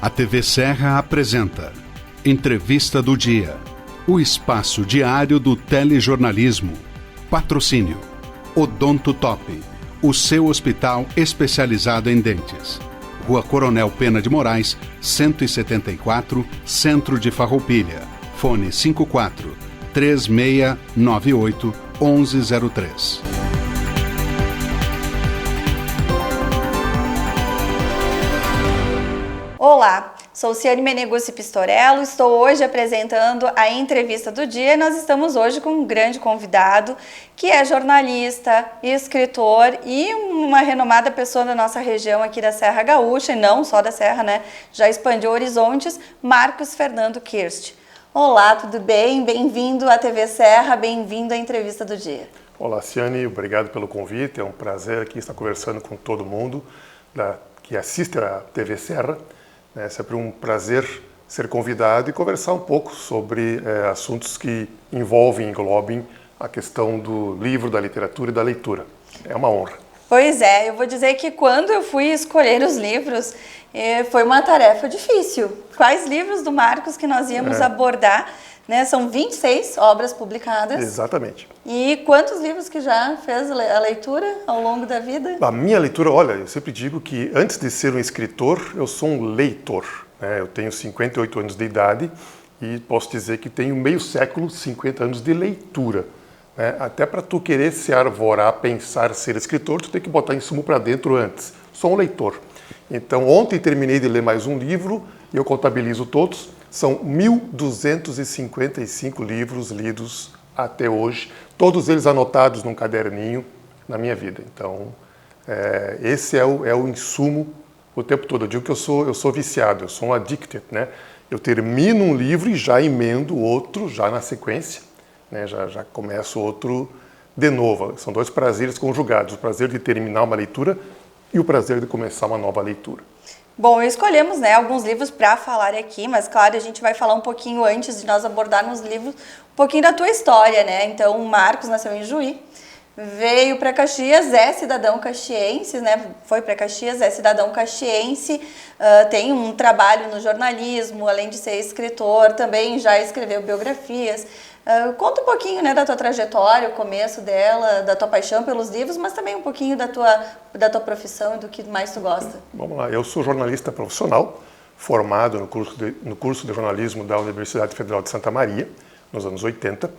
A TV Serra apresenta Entrevista do Dia, o espaço diário do telejornalismo. Patrocínio Odonto Top, o seu hospital especializado em dentes. Rua Coronel Pena de Moraes, 174, Centro de Farroupilha. Fone 54 3698 1103. Olá, sou Ciane Meneguzzi Pistorello, estou hoje apresentando a entrevista do dia e nós estamos hoje com um grande convidado que é jornalista, escritor e uma renomada pessoa da nossa região aqui da Serra Gaúcha, e não só da Serra, né? Já expandiu horizontes, Marcos Fernando Kirst. Olá, tudo bem? Bem-vindo à TV Serra, bem-vindo à entrevista do dia. Olá, Ciane, obrigado pelo convite, é um prazer aqui estar conversando com todo mundo que assiste à TV Serra. É sempre um prazer ser convidado e conversar um pouco sobre assuntos que envolvem e englobem a questão do livro, da literatura e da leitura. É uma honra. Pois é, eu vou dizer que quando eu fui escolher os livros, foi uma tarefa difícil. Quais livros do Marcos que nós íamos abordar? Né? São 26 obras publicadas. Exatamente. E quantos livros que já fez a leitura ao longo da vida? A minha leitura, olha, eu sempre digo que antes de ser um escritor, eu sou um leitor. Né? Eu tenho 58 anos de idade e posso dizer que tenho meio século, 50 anos de leitura. Né? Até para tu querer se arvorar, pensar ser escritor, tu tem que botar insumo para dentro antes. Sou um leitor. Então, ontem terminei de ler mais um livro e eu contabilizo todos. São 1.255 livros lidos até hoje, todos eles anotados num caderninho na minha vida. Então, esse é o insumo o tempo todo. Eu digo que eu sou viciado, eu sou um addicted, né? Eu termino um livro e já emendo outro, já na sequência, né? Já começo outro de novo. São dois prazeres conjugados, o prazer de terminar uma leitura e o prazer de começar uma nova leitura. Bom, escolhemos, né, alguns livros para falar aqui, mas claro, a gente vai falar um pouquinho antes de nós abordarmos os livros, um pouquinho da tua história, né? Então, o Marcos nasceu em Juí, veio para Caxias, é cidadão caxiense, né? Foi para Caxias, é cidadão caxiense, tem um trabalho no jornalismo, além de ser escritor, também já escreveu biografias. Conta um pouquinho, né, da tua trajetória, o começo dela, da tua paixão pelos livros, mas também um pouquinho da tua profissão e do que mais tu gosta. Vamos lá, eu sou jornalista profissional, formado no curso de jornalismo da Universidade Federal de Santa Maria, nos anos 80,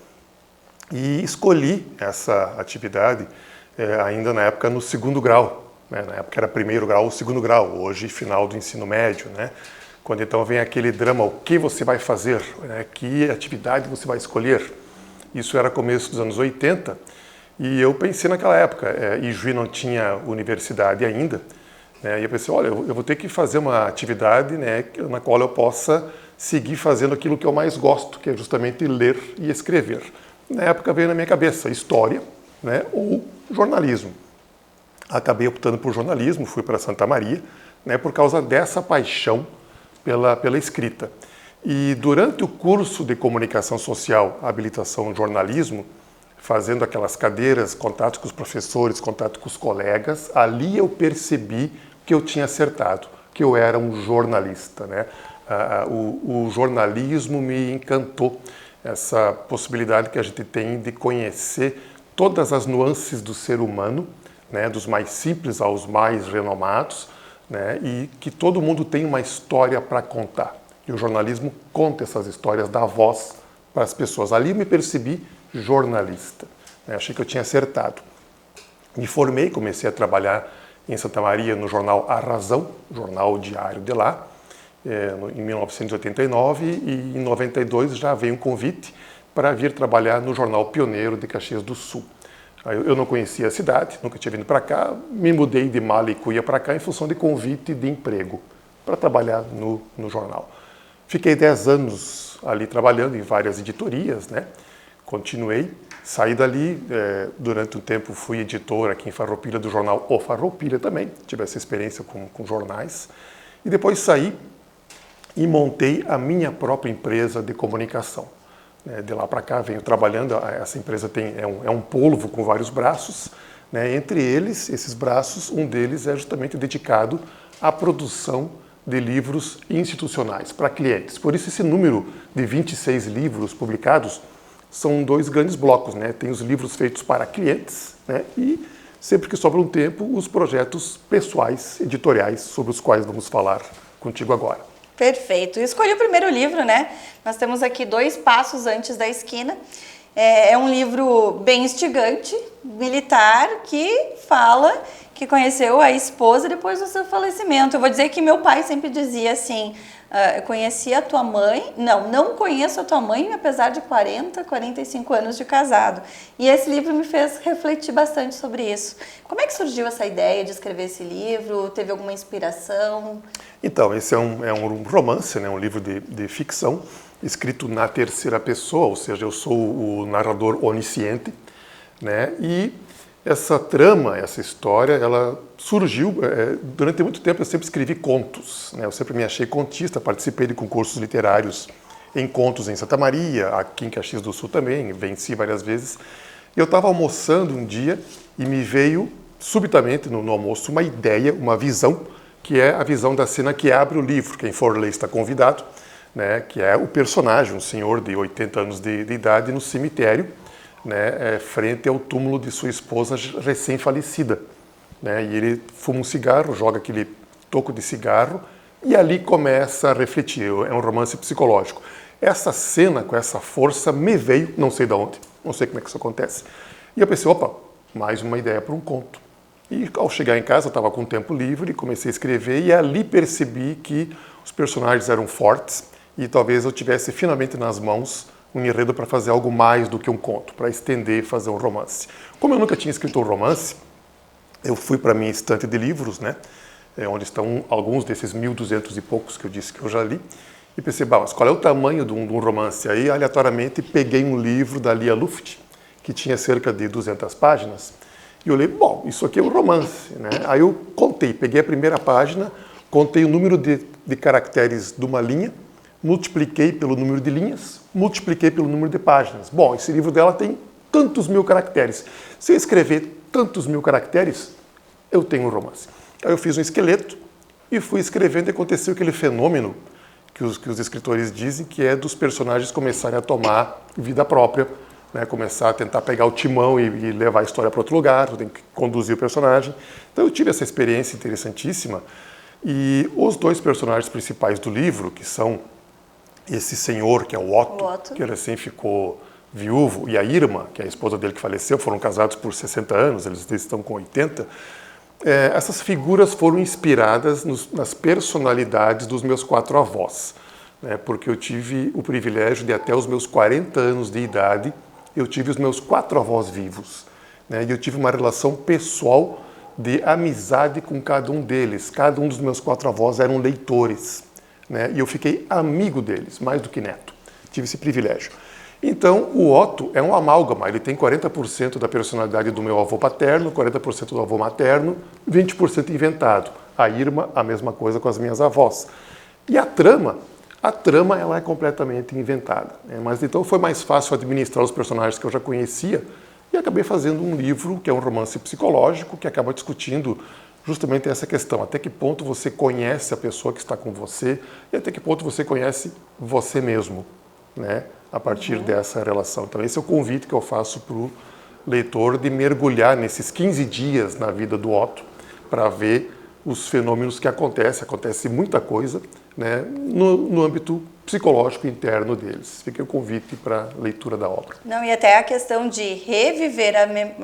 e escolhi essa atividade ainda na época no segundo grau, né? Na época era primeiro grau ou segundo grau, hoje final do ensino médio, né? Quando então vem aquele drama, o que você vai fazer, né? Que atividade você vai escolher. Isso era começo dos anos 80 e eu pensei naquela época, e Juí não tinha universidade ainda, né? E eu pensei, olha, eu vou ter que fazer uma atividade, né, na qual eu possa seguir fazendo aquilo que eu mais gosto, que é justamente ler e escrever. Na época veio na minha cabeça história, né, ou jornalismo. Acabei optando por jornalismo, fui para Santa Maria, né, por causa dessa paixão pela escrita. E durante o curso de comunicação social, habilitação em jornalismo, fazendo aquelas cadeiras, contato com os professores, contato com os colegas, ali eu percebi que eu tinha acertado, que eu era um jornalista, né? O jornalismo me encantou, essa possibilidade que a gente tem de conhecer todas as nuances do ser humano, né? Dos mais simples aos mais renomados, né? E que todo mundo tem uma história para contar. E o jornalismo conta essas histórias, dá voz para as pessoas. Ali eu me percebi jornalista, né? Achei que eu tinha acertado. Me formei, comecei a trabalhar em Santa Maria no jornal A Razão, jornal diário de lá, em 1989, e em 92 já veio um convite para vir trabalhar no jornal Pioneiro de Caxias do Sul. Eu não conhecia a cidade, nunca tinha vindo para cá, me mudei de Malicuia para cá em função de convite de emprego para trabalhar no jornal. Fiquei 10 anos ali trabalhando em várias editorias, né? Continuei, saí dali, durante um tempo fui editor aqui em Farroupilha do jornal O Farroupilha também, tive essa experiência com jornais, e depois saí e montei a minha própria empresa de comunicação. De lá para cá venho trabalhando, essa empresa é um polvo com vários braços, né? Entre eles, esses braços, um deles é justamente dedicado à produção de livros institucionais para clientes. Por isso esse número de 26 livros publicados são 2 grandes blocos, né? Tem os livros feitos para clientes, né? E sempre que sobra um tempo, os projetos pessoais, editoriais, sobre os quais vamos falar contigo agora. Perfeito. Escolhi o primeiro livro, né? Nós temos aqui 2 passos antes da esquina. É um livro bem instigante, militar, que fala que conheceu a esposa depois do seu falecimento. Eu vou dizer que meu pai sempre dizia assim, eu conheci a tua mãe, não conheço a tua mãe, apesar de 45 anos de casado. E esse livro me fez refletir bastante sobre isso. Como é que surgiu essa ideia de escrever esse livro? Teve alguma inspiração? Então, esse é um romance, né? Um livro de ficção, escrito na terceira pessoa, ou seja, eu sou o narrador onisciente, né? E essa trama, essa história, ela surgiu, durante muito tempo eu sempre escrevi contos, né? Eu sempre me achei contista, participei de concursos literários em contos em Santa Maria, aqui em Caxias do Sul também, venci várias vezes. E eu estava almoçando um dia e me veio subitamente no almoço uma ideia, uma visão, que é a visão da cena que abre o livro. Quem for ler está convidado, né? Que é o personagem, um senhor de 80 anos de idade no cemitério, né? Frente ao túmulo de sua esposa recém-falecida, né? E ele fuma um cigarro, joga aquele toco de cigarro e ali começa a refletir. É um romance psicológico. Essa cena com essa força me veio, não sei de onde, não sei como é que isso acontece. E eu pensei, opa, mais uma ideia para um conto. E ao chegar em casa, eu estava com tempo livre, comecei a escrever e ali percebi que os personagens eram fortes e talvez eu tivesse finalmente nas mãos um enredo para fazer algo mais do que um conto, para estender e fazer um romance. Como eu nunca tinha escrito um romance, eu fui para a minha estante de livros, né, onde estão alguns desses 1.200 e poucos que eu disse que eu já li, e pensei, mas qual é o tamanho de um romance? Aí, aleatoriamente, peguei um livro da Lia Luft, que tinha cerca de 200 páginas, e eu olhei, bom, isso aqui é um romance, né? Aí eu contei, peguei a primeira página, contei o número de caracteres de uma linha, multipliquei pelo número de linhas, multipliquei pelo número de páginas. Bom, esse livro dela tem tantos mil caracteres. Se eu escrever tantos mil caracteres, eu tenho um romance. Aí eu fiz um esqueleto e fui escrevendo e aconteceu aquele fenômeno que os escritores dizem, que é dos personagens começarem a tomar vida própria, né, começar a tentar pegar o timão e levar a história para outro lugar, tem que conduzir o personagem. Então eu tive essa experiência interessantíssima e os 2 personagens principais do livro, que são esse senhor, que é o Otto, que recém ficou viúvo, e a Irma, que é a esposa dele que faleceu, foram casados por 60 anos, eles estão com 80. Essas figuras foram inspiradas nas personalidades dos meus 4 avós, né, porque eu tive o privilégio de até os meus 40 anos de idade eu tive os meus 4 avós vivos, né? E eu tive uma relação pessoal de amizade com cada um deles. Cada um dos meus 4 avós eram leitores, né? E eu fiquei amigo deles, mais do que neto. Tive esse privilégio. Então, o Otto é um amálgama. Ele tem 40% da personalidade do meu avô paterno, 40% do avô materno, 20% inventado. A Irma, a mesma coisa com as minhas avós. E a trama ela é completamente inventada, né? Mas então foi mais fácil administrar os personagens que eu já conhecia e acabei fazendo um livro que é um romance psicológico que acaba discutindo justamente essa questão, até que ponto você conhece a pessoa que está com você e até que ponto você conhece você mesmo, né? A partir dessa relação. Então esse é o convite que eu faço para o leitor de mergulhar nesses 15 dias na vida do Otto para ver os fenômenos que acontecem. Acontece muita coisa, né, no âmbito psicológico interno deles. Fica o convite para a leitura da obra. Não, e até a questão de reviver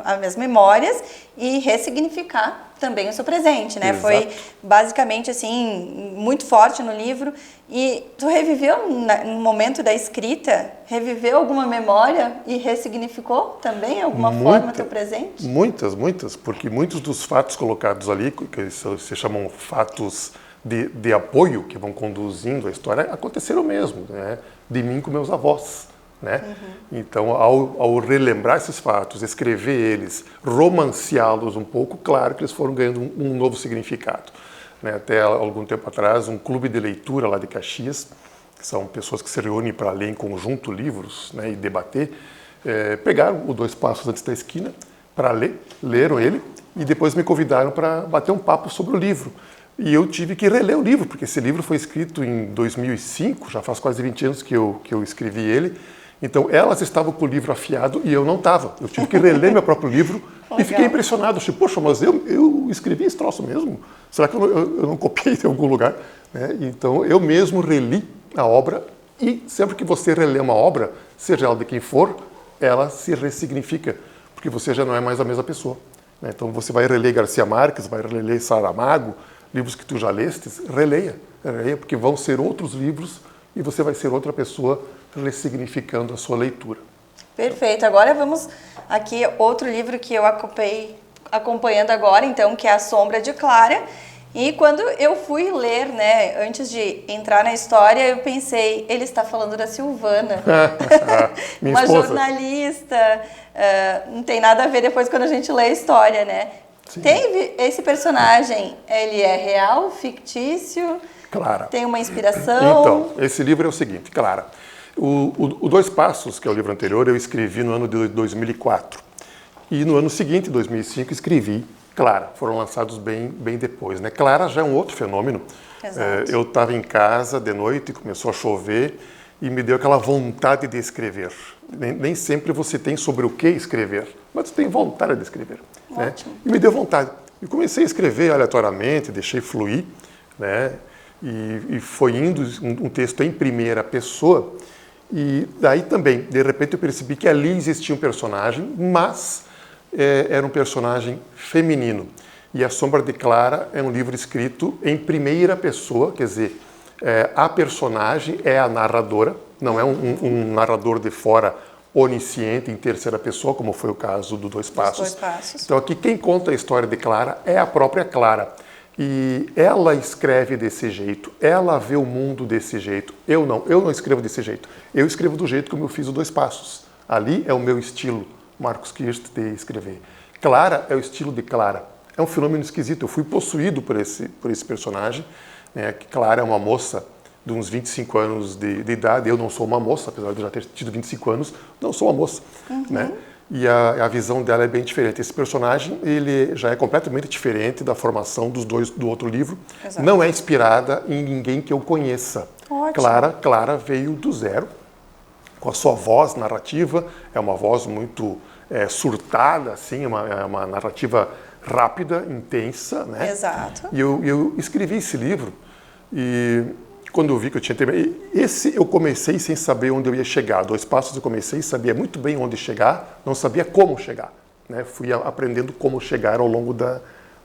as memórias e ressignificar também o seu presente, né? Exato. Foi basicamente assim, muito forte no livro. E tu reviveu no momento da escrita, reviveu alguma memória e ressignificou também de alguma forma teu presente? Muitas, porque muitos dos fatos colocados ali, que se chamam fatos de apoio, que vão conduzindo a história, aconteceram mesmo, né? De mim com meus avós, né? Então, ao relembrar esses fatos, escrever eles, romanceá-los um pouco, claro que eles foram ganhando um novo significado, né? Até algum tempo atrás, um clube de leitura lá de Caxias, que são pessoas que se reúnem para ler em conjunto livros, né, e debater, pegaram o 2 Passos Antes da Esquina para ler, leram ele e depois me convidaram para bater um papo sobre o livro. E eu tive que reler o livro, porque esse livro foi escrito em 2005, já faz quase 20 anos que eu escrevi ele. Então, elas estavam com o livro afiado e eu não estava. Eu tive que reler meu próprio livro e fiquei impressionado. Achei, poxa, mas eu escrevi esse troço mesmo? Será que eu não copiei de algum lugar? Né? Então, eu mesmo reli a obra e sempre que você relê uma obra, seja ela de quem for, ela se ressignifica, porque você já não é mais a mesma pessoa. Né? Então, você vai reler Garcia Marques, vai reler Saramago, livros que tu já lestes, releia, porque vão ser outros livros e você vai ser outra pessoa ressignificando a sua leitura. Perfeito. Agora vamos aqui, outro livro que eu acompanhando agora, então, que é A Sombra de Clara. E quando eu fui ler, né, antes de entrar na história, eu pensei, ele está falando da Silvana, uma jornalista, não tem nada a ver depois quando a gente lê a história, né? Sim. Tem esse personagem, ele é real, fictício? Clara. Tem uma inspiração? Então, esse livro é o seguinte, Clara. O Dois Passos, que é o livro anterior, eu escrevi no ano de 2004. E no ano seguinte, 2005, escrevi Clara. Foram lançados bem depois, né? Clara já é um outro fenômeno. Exato. Eu estava em casa de noite, começou a chover e me deu aquela vontade de escrever. Nem sempre você tem sobre o que escrever, mas você tem vontade de escrever. Né? E me deu vontade. E comecei a escrever aleatoriamente, deixei fluir, né? E foi indo um texto em primeira pessoa. E daí também, de repente, eu percebi que ali existia um personagem, mas era um personagem feminino. E A Sombra de Clara é um livro escrito em primeira pessoa, quer dizer, a personagem é a narradora, não é um narrador de fora onisciente em terceira pessoa, como foi o caso do Dois Passos. Então aqui quem conta a história de Clara é a própria Clara. E ela escreve desse jeito, ela vê o mundo desse jeito. Eu não escrevo desse jeito. Eu escrevo do jeito como eu fiz o Dois Passos. Ali é o meu estilo, Marcos Kirst, de escrever. Clara é o estilo de Clara. É um fenômeno esquisito. Eu fui possuído por esse personagem. Né? Clara é uma moça de uns 25 anos de idade. Eu não sou uma moça, apesar de já ter tido 25 anos, não sou uma moça. Uhum. Né? E a visão dela é bem diferente. Esse personagem ele já é completamente diferente da formação do outro livro. Exato. Não é inspirada em ninguém que eu conheça. Ótimo. Clara veio do zero, com a sua voz narrativa. É uma voz muito surtada, assim, uma narrativa rápida, intensa. Né? Exato. E eu escrevi esse livro e quando eu vi que eu tinha terminado, esse eu comecei sem saber onde eu ia chegar. Dois Passos eu comecei, sabia muito bem onde chegar, não sabia como chegar. Né? Fui aprendendo como chegar ao longo da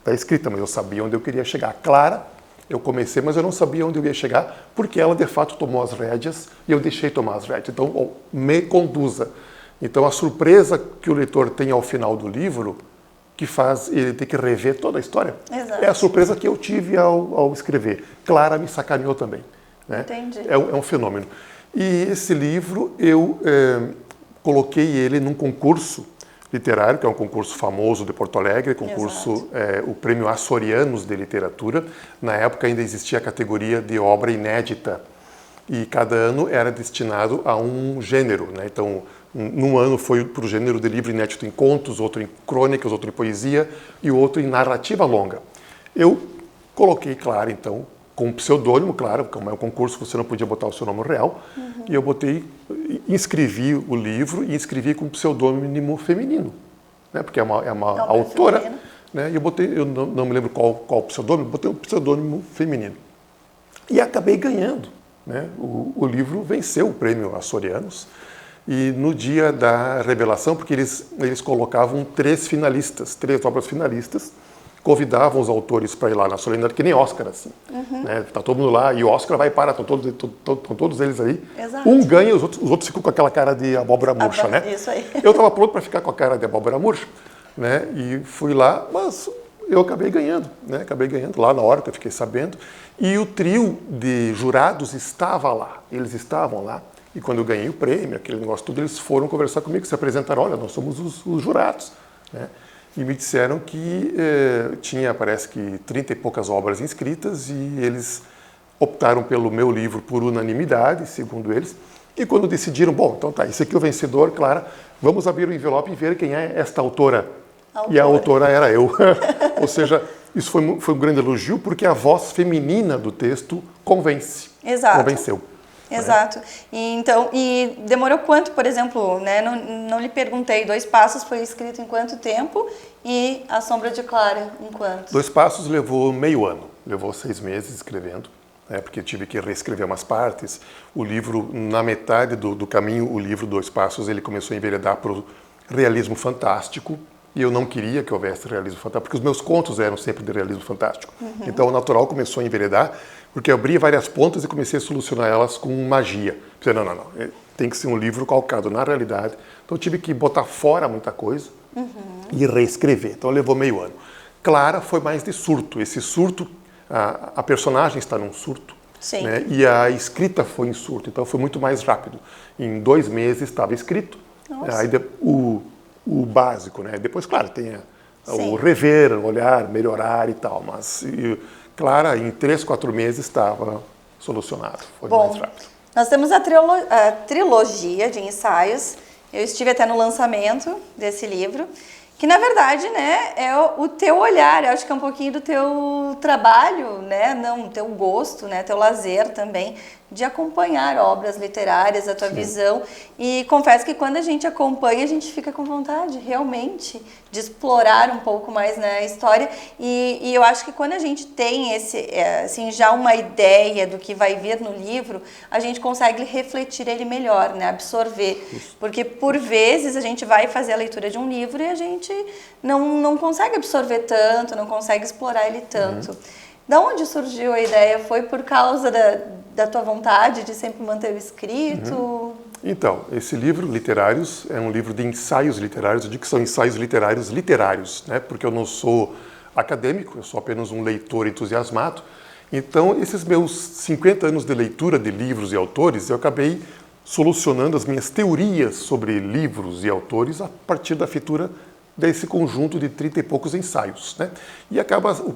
escrita, mas eu sabia onde eu queria chegar. Clara, eu comecei, mas eu não sabia onde eu ia chegar, porque ela de fato tomou as rédeas e eu deixei tomar as rédeas. Então, me conduza. Então, a surpresa que o leitor tem ao final do livro, que faz ele ter que rever toda a história, exato, é a surpresa que eu tive ao escrever. Clara me sacaneou também. Né? Entendi. É um fenômeno. E esse livro, eu coloquei ele num concurso literário, que é um concurso famoso de Porto Alegre, concurso, o Prêmio Açorianos de Literatura. Na época ainda existia a categoria de obra inédita. E cada ano era destinado a um gênero. Né? Então, num ano foi para o gênero de livro inédito em contos, outro em crônicas, outro em poesia e outro em narrativa longa. Eu coloquei Clara, então, com um pseudônimo, claro, como é um concurso, você não podia botar o seu nome real, e eu inscrevi o livro e inscrevi com um pseudônimo feminino, né? Porque é uma autora, né? E eu não me lembro qual pseudônimo, botei um pseudônimo feminino. E acabei ganhando, né? O livro venceu o prêmio Açorianos, e no dia da revelação, porque eles colocavam 3 obras finalistas, convidavam os autores para ir lá na solenidade, que nem Oscar, assim. Né? Tá todo mundo lá, e o Oscar vai parar, estão todos eles aí. Exato. Um ganha, os outros ficam com aquela cara de abóbora murcha, né? Isso aí. Eu estava pronto para ficar com a cara de abóbora murcha, né? E fui lá, mas eu acabei ganhando, né? Acabei ganhando lá na hora que eu fiquei sabendo. E o trio de jurados estava lá, eles estavam lá. E quando eu ganhei o prêmio, aquele negócio tudo, eles foram conversar comigo, se apresentaram, olha, nós somos os jurados, né? E me disseram que tinha, parece que, 30 e poucas obras inscritas e eles optaram pelo meu livro por unanimidade, segundo eles. E quando decidiram, bom, então tá, esse aqui é o vencedor, Clara, vamos abrir o envelope e ver quem é esta autora. E a autora era eu. Ou seja, Isso foi um grande elogio, porque a voz feminina do texto convence. Exato. Convenceu. Exato. E demorou quanto, por exemplo, né? Não lhe perguntei, 2 Passos foi escrito em quanto tempo e A Sombra de Clara em quanto? 2 Passos levou meio ano, levou 6 meses escrevendo, porque tive que reescrever umas partes. O livro, na metade do caminho, o livro 2 Passos, ele começou a enveredar para o realismo fantástico, e eu não queria que houvesse realismo fantástico, porque os meus contos eram sempre de realismo fantástico. Então o natural começou a enveredar, porque eu abri várias pontas e comecei a solucionar elas com magia. Pensei, não, tem que ser um livro calcado na realidade. Então eu tive que botar fora muita coisa e reescrever. Então levou meio ano. Clara foi mais de surto. Esse surto, a personagem está num surto. Sim. Né? E a escrita foi em surto, então foi muito mais rápido. Em 2 meses estava escrito. Aí o básico, né? Depois, claro, tem o rever, olhar, melhorar e tal, mas Clara, em 3, 4 meses estava solucionado, foi mais rápido. Nós temos a trilogia de ensaios, eu estive até no lançamento desse livro, que na verdade, né, é o teu olhar, eu acho que é um pouquinho do teu trabalho, né, não, teu gosto, né, teu lazer também, de acompanhar obras literárias, a tua visão. E confesso que quando a gente acompanha, a gente fica com vontade, realmente, de explorar um pouco mais, né, a história. E eu acho que quando a gente tem assim, já uma ideia do que vai vir no livro, a gente consegue refletir ele melhor, né, absorver. Porque, por vezes, a gente vai fazer a leitura de um livro e a gente não consegue absorver tanto, não consegue explorar ele tanto. Da onde surgiu a ideia? Foi por causa da tua vontade de sempre manter o escrito? Então, esse livro, Literários, é um livro de ensaios literários. Eu digo que são ensaios literários, né? Porque eu não sou acadêmico, eu sou apenas um leitor entusiasmado. Então, esses meus 50 anos de leitura de livros e autores, eu acabei solucionando as minhas teorias sobre livros e autores a partir da feitura desse conjunto de 30 e poucos ensaios, né? E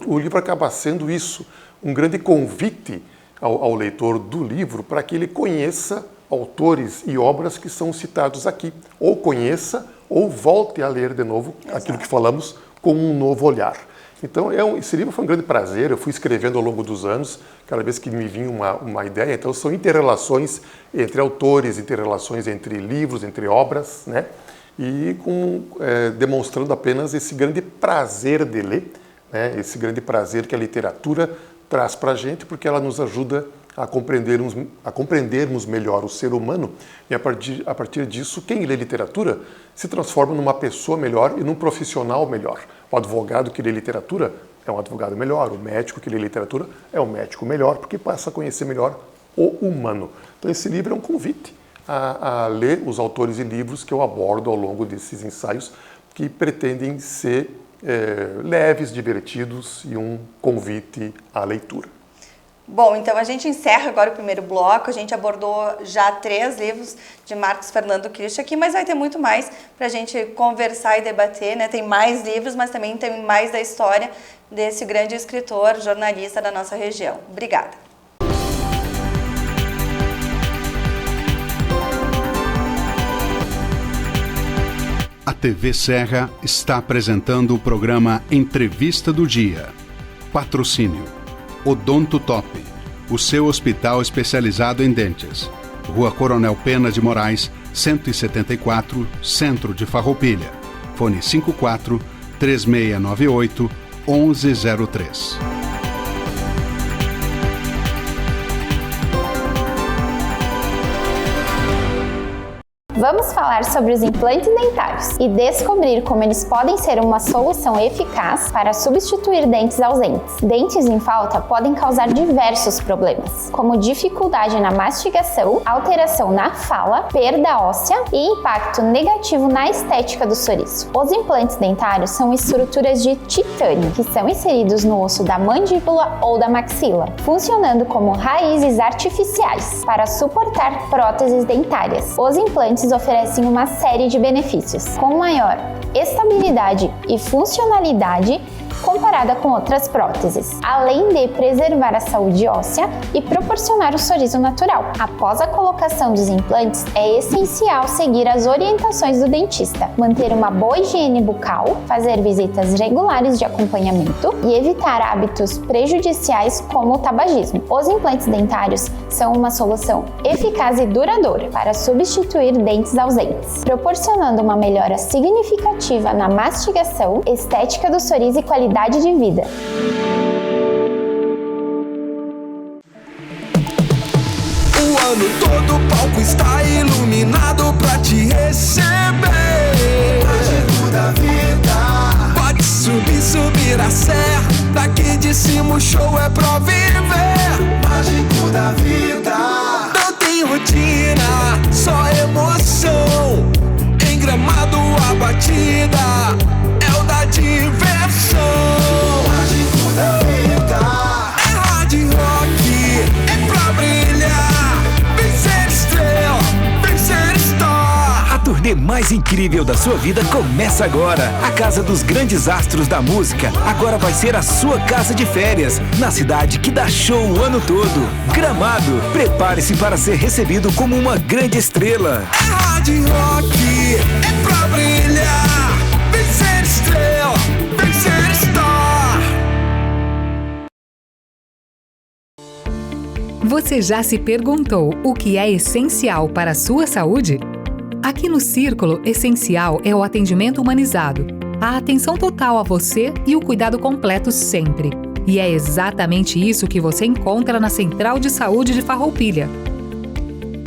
o livro acaba sendo isso, um grande convite ao leitor do livro para que ele conheça autores e obras que são citados aqui, ou conheça ou volte a ler de novo aquilo que falamos com um novo olhar. Então, esse livro foi um grande prazer, eu fui escrevendo ao longo dos anos, cada vez que me vinha uma ideia, então são interrelações entre autores, interrelações entre livros, entre obras, né? E demonstrando apenas esse grande prazer de ler, né? Esse grande prazer que a literatura traz para a gente, porque ela nos ajuda a compreendermos melhor o ser humano, e a partir disso, quem lê literatura se transforma numa pessoa melhor e num profissional melhor. O advogado que lê literatura é um advogado melhor, o médico que lê literatura é um médico melhor, porque passa a conhecer melhor o humano. Então esse livro é um convite a ler os autores e livros que eu abordo ao longo desses ensaios, que pretendem ser leves, divertidos e um convite à leitura. Bom, então a gente encerra agora o primeiro bloco. A gente abordou já 3 livros de Marcos Fernando Kirsch aqui, mas vai ter muito mais para a gente conversar e debater, né? Tem mais livros, mas também tem mais da história desse grande escritor, jornalista da nossa região. Obrigada. A TV Serra está apresentando o programa Entrevista do Dia. Patrocínio Odonto Top, o seu hospital especializado em dentes. Rua Coronel Pena de Moraes, 174, Centro de Farroupilha. Fone 54 3698 1103. Vamos falar sobre os implantes dentários e descobrir como eles podem ser uma solução eficaz para substituir dentes ausentes. Dentes em falta podem causar diversos problemas, como dificuldade na mastigação, alteração na fala, perda óssea e impacto negativo na estética do sorriso. Os implantes dentários são estruturas de titânio que são inseridos no osso da mandíbula ou da maxila, funcionando como raízes artificiais para suportar próteses dentárias. Os implantes oferecem uma série de benefícios, com maior estabilidade e funcionalidade, comparada com outras próteses, além de preservar a saúde óssea e proporcionar o sorriso natural. Após a colocação dos implantes, é essencial seguir as orientações do dentista, manter uma boa higiene bucal, fazer visitas regulares de acompanhamento e evitar hábitos prejudiciais como o tabagismo. Os implantes dentários são uma solução eficaz e duradoura para substituir dentes ausentes, proporcionando uma melhora significativa na mastigação, estética do sorriso e qualidade de vida. O ano todo o palco está iluminado pra te receber. Mágico da vida. Pode subir a serra. Daqui de cima o show é pra viver. Mágico da vida. Não tem rotina, só emoção. Em Gramado a batida é o da diversão. Mágico da vida. É hard rock, é pra brilhar. Vem ser estrela, vem ser star. A turnê mais incrível da sua vida começa agora. A Casa dos Grandes Astros da Música agora vai ser a sua casa de férias, na cidade que dá show o ano todo. Gramado, prepare-se para ser recebido como uma grande estrela. É hard rock, é pra brilhar. Vem ser estrela, vem ser star. Você já se perguntou o que é essencial para a sua saúde? Aqui no Círculo, essencial é o atendimento humanizado, a atenção total a você e o cuidado completo sempre. E é exatamente isso que você encontra na Central de Saúde de Farroupilha.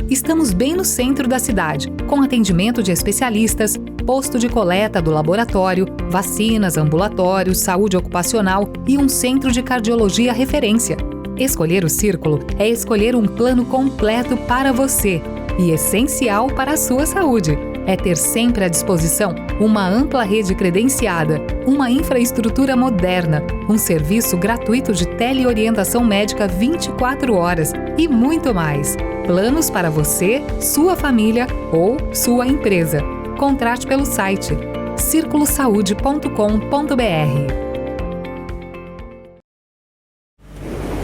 Estamos bem no centro da cidade, com atendimento de especialistas, posto de coleta do laboratório, vacinas, ambulatórios, saúde ocupacional e um centro de cardiologia referência. Escolher o Círculo é escolher um plano completo para você e essencial para a sua saúde. É ter sempre à disposição uma ampla rede credenciada, uma infraestrutura moderna, um serviço gratuito de teleorientação médica 24 horas e muito mais. Planos para você, sua família ou sua empresa. Contrate pelo site circulosaude.com.br.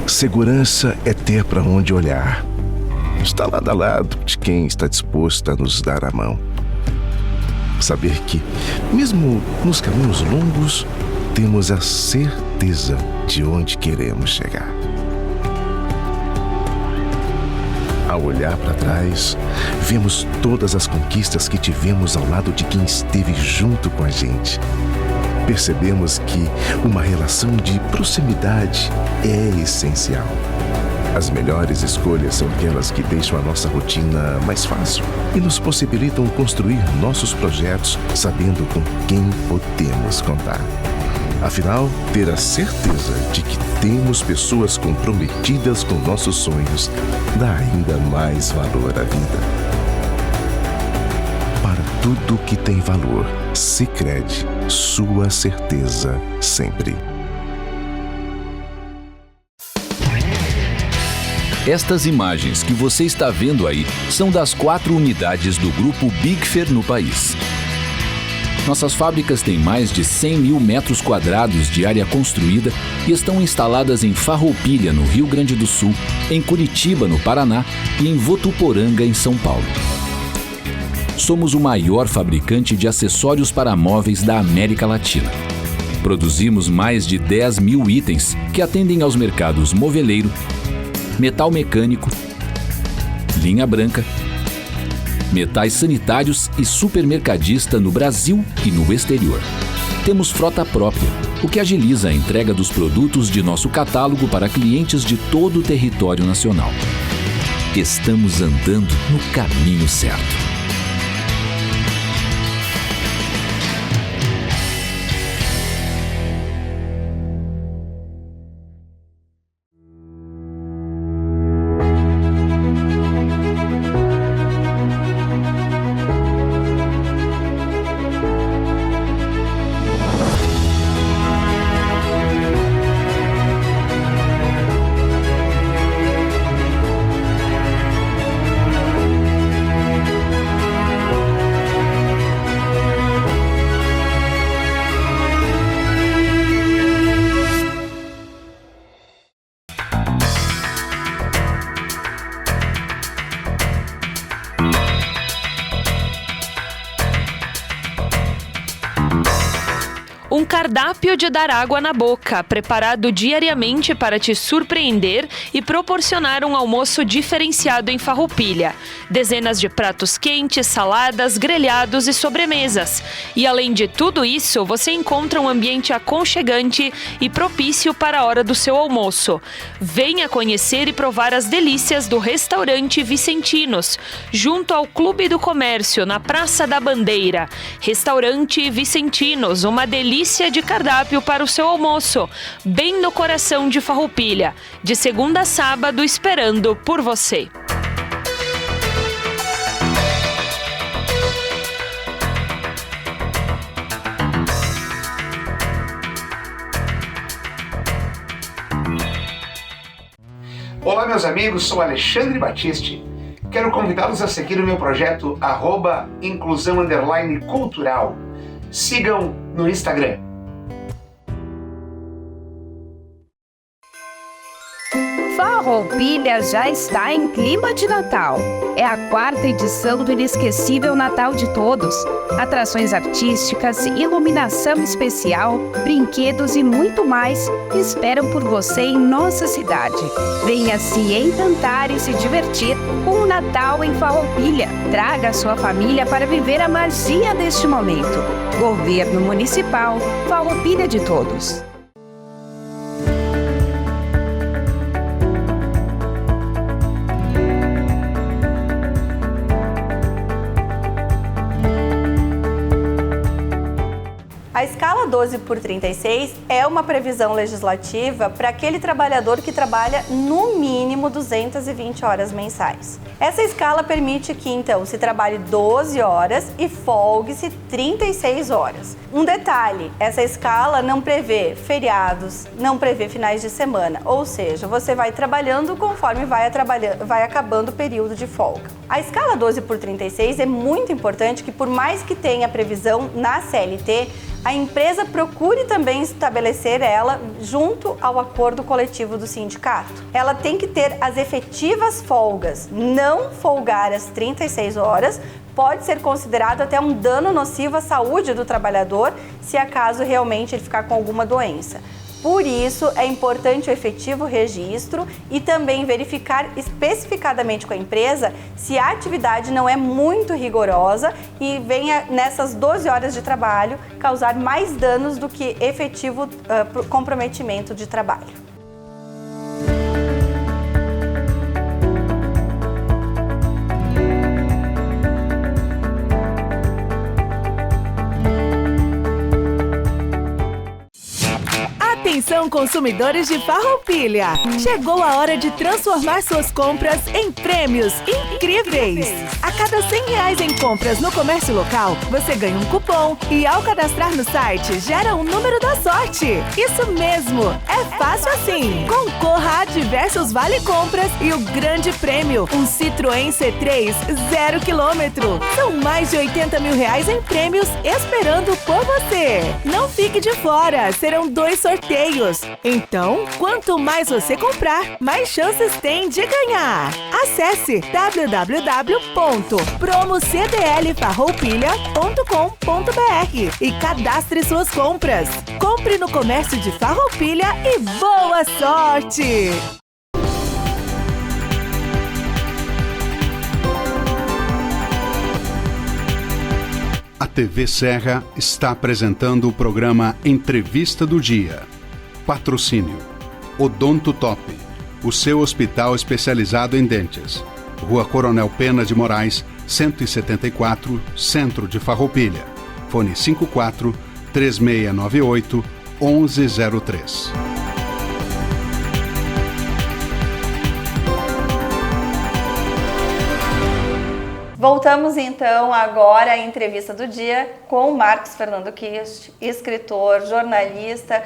Segurança é ter para onde olhar. Está lado a lado de quem está disposto a nos dar a mão. Saber que, mesmo nos caminhos longos, temos a certeza de onde queremos chegar. Ao olhar para trás, vemos todas as conquistas que tivemos ao lado de quem esteve junto com a gente. Percebemos que uma relação de proximidade é essencial. As melhores escolhas são aquelas que deixam a nossa rotina mais fácil e nos possibilitam construir nossos projetos sabendo com quem podemos contar. Afinal, ter a certeza de que temos pessoas comprometidas com nossos sonhos dá ainda mais valor à vida. Para tudo que tem valor, Sicredi, sua certeza sempre. Estas imagens que você está vendo aí são das 4 unidades do Grupo Bigfer no país. Nossas fábricas têm mais de 100 mil metros quadrados de área construída e estão instaladas em Farroupilha, no Rio Grande do Sul, em Curitiba, no Paraná e em Votuporanga, em São Paulo. Somos o maior fabricante de acessórios para móveis da América Latina. Produzimos mais de 10 mil itens que atendem aos mercados moveleiro, metal mecânico, linha branca, metais sanitários e supermercadista no Brasil e no exterior. Temos frota própria, o que agiliza a entrega dos produtos de nosso catálogo para clientes de todo o território nacional. Estamos andando no caminho certo. cardápio de dar água na boca, preparado diariamente para te surpreender e proporcionar um almoço diferenciado em Farroupilha. Dezenas de pratos quentes, saladas, grelhados e sobremesas. E além de tudo isso, você encontra um ambiente aconchegante e propício para a hora do seu almoço. Venha conhecer e provar as delícias do restaurante Vicentinos, junto ao Clube do Comércio, na Praça da Bandeira. Restaurante Vicentinos, uma delícia de cardápio para o seu almoço, bem no coração de Farroupilha, de segunda a sábado, esperando por você. Olá, meus amigos, sou Alexandre Batiste. Quero convidá-los a seguir o meu projeto @inclusão_cultural. Sigam no Instagram. Farroupilha já está em clima de Natal. É a 4ª edição do inesquecível Natal de Todos. Atrações artísticas, iluminação especial, brinquedos e muito mais esperam por você em nossa cidade. Venha se encantar e se divertir com o Natal em Farroupilha. Traga a sua família para viver a magia deste momento. Governo Municipal, Farroupilha de Todos. A escala 12/36 é uma previsão legislativa para aquele trabalhador que trabalha no mínimo 220 horas mensais. Essa escala permite que, então, se trabalhe 12 horas e folgue-se 36 horas. Um detalhe, essa escala não prevê feriados, não prevê finais de semana, ou seja, você vai trabalhando conforme vai acabando o período de folga. A escala 12/36 é muito importante que, por mais que tenha previsão na CLT, a empresa procure também estabelecer ela junto ao acordo coletivo do sindicato. Ela tem que ter as efetivas folgas, não folgar as 36 horas, pode ser considerado até um dano nocivo à saúde do trabalhador, se acaso realmente ele ficar com alguma doença. Por isso, é importante o efetivo registro e também verificar especificadamente com a empresa se a atividade não é muito rigorosa e venha nessas 12 horas de trabalho causar mais danos do que efetivo comprometimento de trabalho. Atenção, consumidores de Farroupilha! Chegou a hora de transformar suas compras em prêmios incríveis! A cada R$100 em compras no comércio local, você ganha um cupom e, ao cadastrar no site, gera um número da sorte! Isso mesmo! É fácil assim! Concorra a diversos vale-compras e o grande prêmio, um Citroën C3 0 km. São mais de R$80 mil em prêmios esperando por você! Não fique de fora! Serão 2 sorteios. Então, quanto mais você comprar, mais chances tem de ganhar. Acesse www.promocdlfarroupilha.com.br e cadastre suas compras. Compre no comércio de Farroupilha e boa sorte! A TV Serra está apresentando o programa Entrevista do Dia. Patrocínio: Odonto Top, o seu hospital especializado em dentes. Rua Coronel Pena de Moraes, 174, Centro de Farroupilha. Fone 54-3698-1103. Voltamos então agora à entrevista do dia com o Marcos Fernando Kist, escritor, jornalista,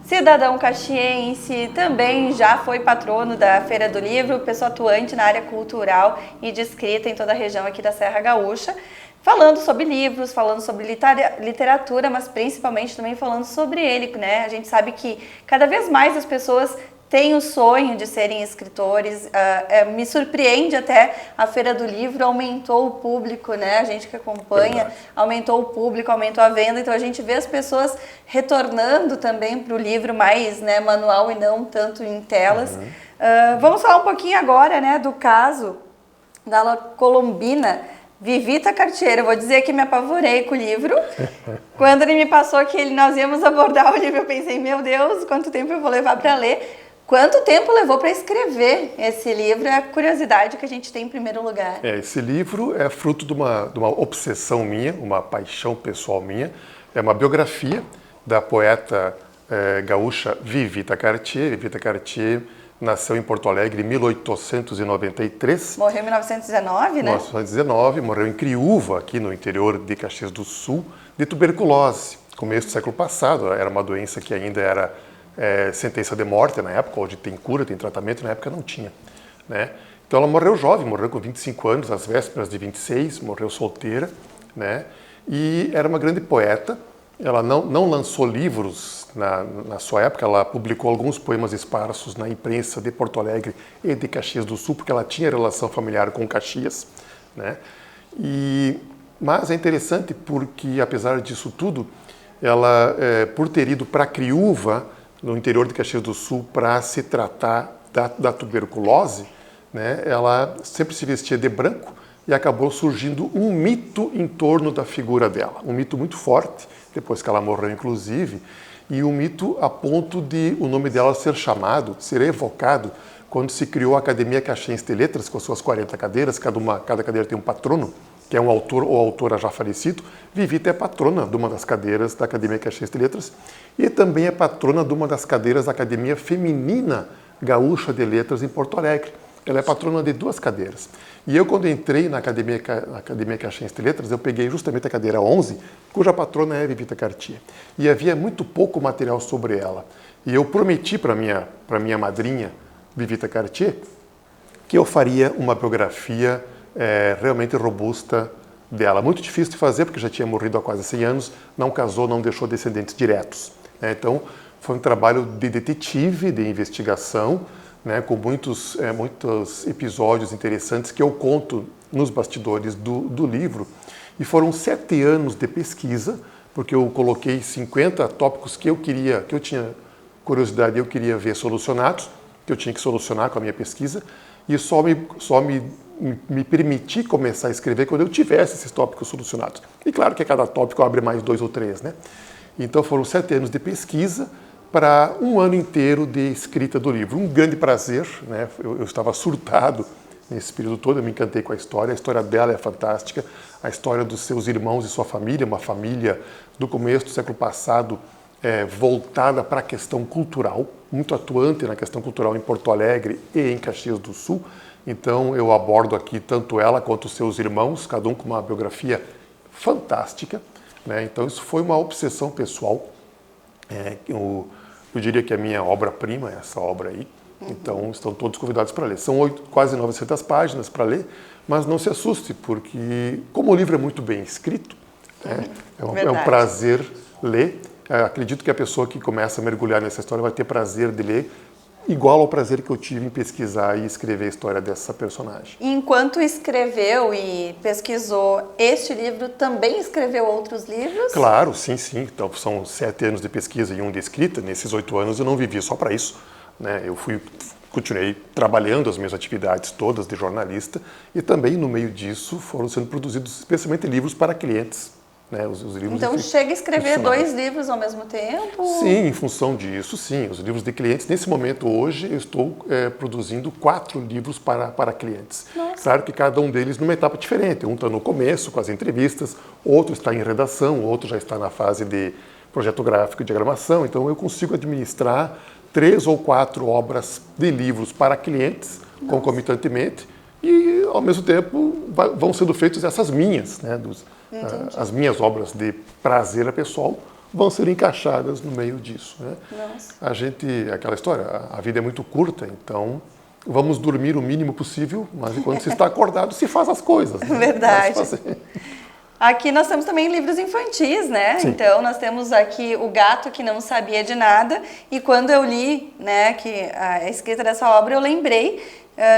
cidadão caxiense, também já foi patrono da Feira do Livro, pessoa atuante na área cultural e de escrita em toda a região aqui da Serra Gaúcha, falando sobre livros, falando sobre literatura, mas principalmente também falando sobre ele, né? A gente sabe que cada vez mais as pessoas têm o sonho de serem escritores. Me surpreende até a Feira do Livro, aumentou o público, né? A gente que acompanha, aumentou o público, aumentou a venda, então a gente vê as pessoas retornando também para o livro mais, né, manual e não tanto em telas. Vamos falar um pouquinho agora, né, do caso da colombina Vivita Cartier. Eu vou dizer que me apavorei com o livro. Quando ele me passou que nós íamos abordar o livro, eu pensei, meu Deus, quanto tempo eu vou levar para ler? Quanto tempo levou para escrever esse livro? É a curiosidade que a gente tem em primeiro lugar. Esse livro é fruto de uma obsessão minha, uma paixão pessoal minha. É uma biografia da poeta gaúcha Vivita Cartier. Vivita Cartier nasceu em Porto Alegre em 1893. Morreu em 1919, né? 1919, morreu em Criúva, aqui no interior de Caxias do Sul, de tuberculose. Começo do século passado, era uma doença que ainda era sentença de morte na época, hoje tem cura, tem tratamento, na época não tinha, né? Então ela morreu jovem, morreu com 25 anos, às vésperas de 26, morreu solteira, né? E era uma grande poeta. Ela não lançou livros na sua época, ela publicou alguns poemas esparsos na imprensa de Porto Alegre e de Caxias do Sul, porque ela tinha relação familiar com Caxias, né? Mas é interessante porque, apesar disso tudo, ela, por ter ido para Criúva, no interior de Caxias do Sul, para se tratar da tuberculose, né, ela sempre se vestia de branco e acabou surgindo um mito em torno da figura dela. Um mito muito forte, depois que ela morreu, inclusive, e um mito a ponto de o nome dela ser chamado, ser evocado, quando se criou a Academia Caxiense de Letras, com suas 40 cadeiras, cada cadeira tem um patrono, que é um autor ou autora já falecido. Vivita é patrona de uma das cadeiras da Academia Caxiense de Letras e também é patrona de uma das cadeiras da Academia Feminina Gaúcha de Letras em Porto Alegre. Ela é patrona de 2 cadeiras. E eu, quando entrei na Academia Caxiense de Letras, eu peguei justamente a cadeira 11, cuja patrona é Vivita Cartier. E havia muito pouco material sobre ela. E eu prometi para minha madrinha, Vivita Cartier, que eu faria uma biografia realmente robusta dela. Muito difícil de fazer, porque já tinha morrido há quase 100 anos, não casou, não deixou descendentes diretos, né? Então, foi um trabalho de detetive, de investigação, né, com muitos episódios interessantes que eu conto nos bastidores do livro. E foram 7 anos de pesquisa, porque eu coloquei 50 tópicos que eu tinha curiosidade e eu queria ver solucionados, que eu tinha que solucionar com a minha pesquisa, e só me permiti começar a escrever quando eu tivesse esses tópicos solucionados. E claro que cada tópico abre mais 2 ou 3, né? Então foram 7 anos de pesquisa para 1 ano inteiro de escrita do livro. Um grande prazer, né? Eu estava surtado nesse período todo, eu me encantei com a história dela é fantástica, a história dos seus irmãos e sua família, uma família do começo do século passado, voltada para a questão cultural, muito atuante na questão cultural em Porto Alegre e em Caxias do Sul. Então eu abordo aqui tanto ela quanto os seus irmãos, cada um com uma biografia fantástica, né? Então isso foi uma obsessão pessoal. Eu diria que é a minha obra-prima, essa obra aí. Então estão todos convidados para ler. São quase 900 páginas para ler, mas não se assuste, porque como o livro é muito bem escrito, é um prazer ler. Acredito que a pessoa que começa a mergulhar nessa história vai ter prazer de ler, igual ao prazer que eu tive em pesquisar e escrever a história dessa personagem. E enquanto escreveu e pesquisou este livro, também escreveu outros livros? Claro, sim. Então, são 7 anos de pesquisa e 1 de escrita. Nesses 8 anos eu não vivi só para isso, né? Eu continuei trabalhando as minhas atividades todas de jornalista e também no meio disso foram sendo produzidos especialmente livros para clientes. Né, os livros então chega a escrever 2 livros ao mesmo tempo? Sim, em função disso, sim. Os livros de clientes, nesse momento hoje, eu estou produzindo 4 livros para clientes. Nossa. Claro que cada um deles numa etapa diferente. Um está no começo, com as entrevistas, outro está em redação, outro já está na fase de projeto gráfico e diagramação. Então eu consigo administrar 3 ou 4 obras de livros para clientes, concomitantemente, e ao mesmo tempo vão sendo feitas essas minhas, né, as minhas obras de prazer pessoal vão ser encaixadas no meio disso, né? Aquela história, a vida é muito curta, então vamos dormir o mínimo possível, mas enquanto se está acordado se faz as coisas, né? Verdade. Aqui nós temos também livros infantis, né? Sim. Então nós temos aqui O Gato que Não Sabia de Nada, e quando eu li, né, que a escrita dessa obra, eu lembrei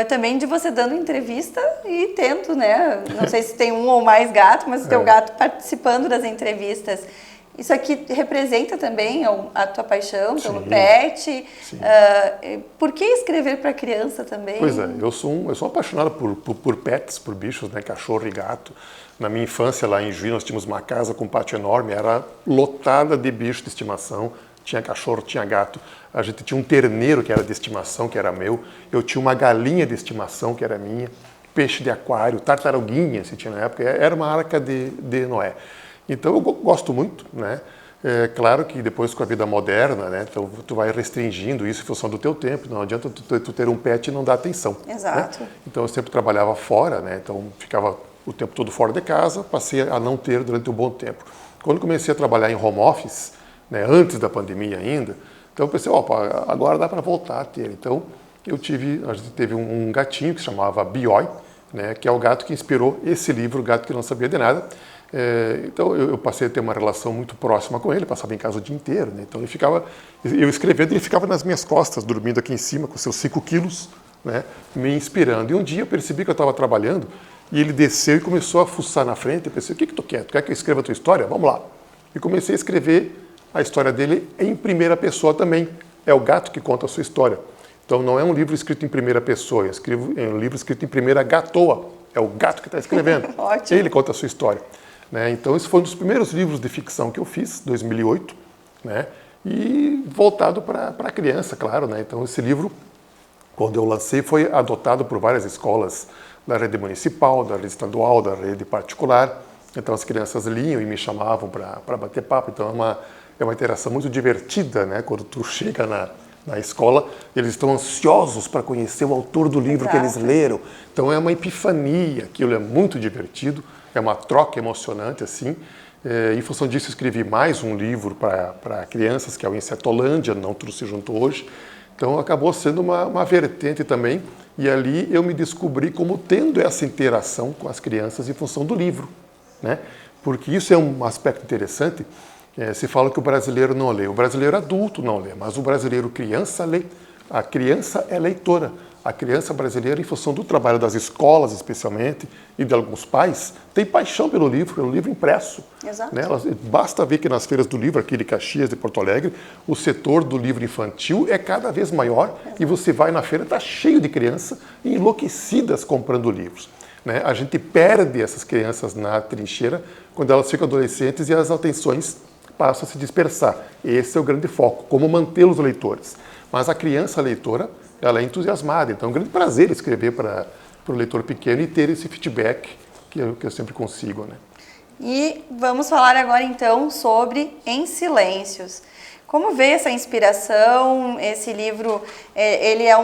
também de você dando entrevista e tendo, né? Não sei se tem um ou mais gato, mas o teu gato participando das entrevistas. Isso aqui representa também a tua paixão pelo pet. Por que escrever para criança também? Pois é, eu sou apaixonado por pets, por bichos, né? Cachorro e gato. Na minha infância, lá em Juí, nós tínhamos uma casa com um pátio enorme, era lotada de bichos de estimação. Tinha cachorro, tinha gato. A gente tinha um terneiro que era de estimação, que era meu. Eu tinha uma galinha de estimação, que era minha. Peixe de aquário, tartaruguinha, se tinha na época. Era uma arca de Noé. Então eu gosto muito, né? É claro que depois com a vida moderna, né? Então tu vai restringindo isso em função do teu tempo. Não adianta tu ter um pet e não dar atenção. Exato. Né? Então eu sempre trabalhava fora, né? Então ficava o tempo todo fora de casa, passei a não ter durante um bom tempo. Quando comecei a trabalhar em home office, né? Antes da pandemia ainda, então eu pensei, opa, agora dá para voltar a ter. Então a gente teve um gatinho que se chamava Bioi, né? Que é o gato que inspirou esse livro, O Gato que Não Sabia de Nada. Então eu passei a ter uma relação muito próxima com ele, passava em casa o dia inteiro, né? Então eu escrevendo, ele ficava nas minhas costas, dormindo aqui em cima com seus 5 quilos, né? Me inspirando. E um dia eu percebi que eu estava trabalhando e ele desceu e começou a fuçar na frente. Eu pensei, o que tu quer? Tu quer que eu escreva a tua história? Vamos lá. E comecei a escrever a história dele em primeira pessoa também. É o gato que conta a sua história. Então não é um livro escrito em primeira pessoa, é um livro escrito em primeira gatoa. É o gato que está escrevendo. Ótimo. Ele conta a sua história. Né? Então, esse foi um dos primeiros livros de ficção que eu fiz, 2008, né? E voltado para a criança, claro. Né? Então, esse livro, quando eu lancei, foi adotado por várias escolas da rede municipal, da rede estadual, da rede particular. Então, as crianças liam e me chamavam para bater papo. Então, é uma interação muito divertida, né? Quando tu chega na escola, eles estão ansiosos para conhecer o autor do livro que eles leram. Então, é uma epifania, aquilo é muito divertido. É uma troca emocionante, assim. Em função disso, escrevi mais um livro para crianças, que é o Insetolândia, não trouxe junto hoje. Então, acabou sendo uma vertente também. E ali eu me descobri como tendo essa interação com as crianças em função do livro, né? Porque isso é um aspecto interessante. Se fala que o brasileiro não lê. O brasileiro adulto não lê, mas o brasileiro criança lê. A criança é leitora. A criança brasileira, em função do trabalho das escolas, especialmente, e de alguns pais, tem paixão pelo livro impresso. Exato. Né? Basta ver que nas feiras do livro, aqui de Caxias, de Porto Alegre, o setor do livro infantil é cada vez maior. Exato. E você vai na feira, está cheio de crianças enlouquecidas comprando livros. Né? A gente perde essas crianças na trincheira quando elas ficam adolescentes e as atenções passam a se dispersar. Esse é o grande foco, como mantê-los leitores. Mas a criança leitora, ela é entusiasmada, então é um grande prazer escrever para o leitor pequeno e ter esse feedback que eu sempre consigo, né? E vamos falar agora então sobre Em Silêncios. Como veio essa inspiração? Esse livro, ele é